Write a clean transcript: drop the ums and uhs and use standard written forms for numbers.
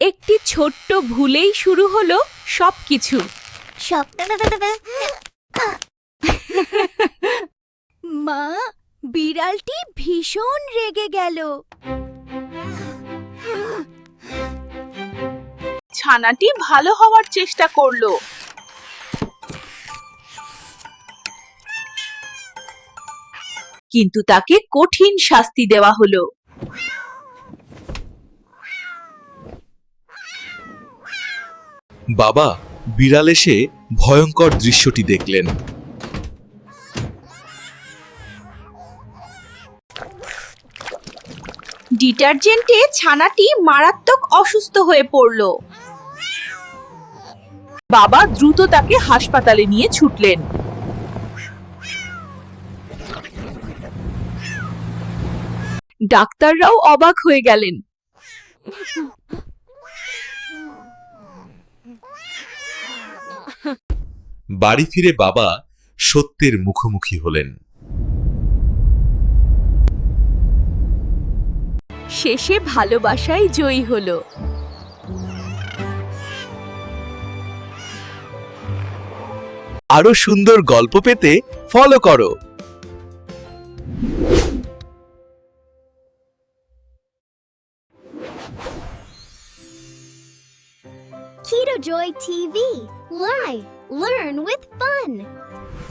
একটি ছোট্ট ভুলেই শুরু হলো সবকিছু। মা, বিড়ালটি ভীষণ রেগে গেল। ছানাটি ভালো হওয়ার চেষ্টা করলো। কিন্তু তাকে কঠিন শাস্তি দেওয়া হলো। বাবা বিড়াল এসে ভয়ঙ্কর দৃশ্যটি দেখলেন। ডিটারজেন্টে ছানাটি মারাত্মক অসুস্থ হয়ে পড়ল। বাবা দ্রুত তাকে হাসপাতালে নিয়ে ছুটলেন। ডাক্তাররাও অবাক হয়ে গেলেন। বাড়ি ফিরে বাবা সত্যের মুখোমুখি হলেন। শেষে ভালোবাসাই জয়ী হলো। আরো সুন্দর গল্প পেতে ফলো করো। Keto Joy TV. Live. Learn with fun.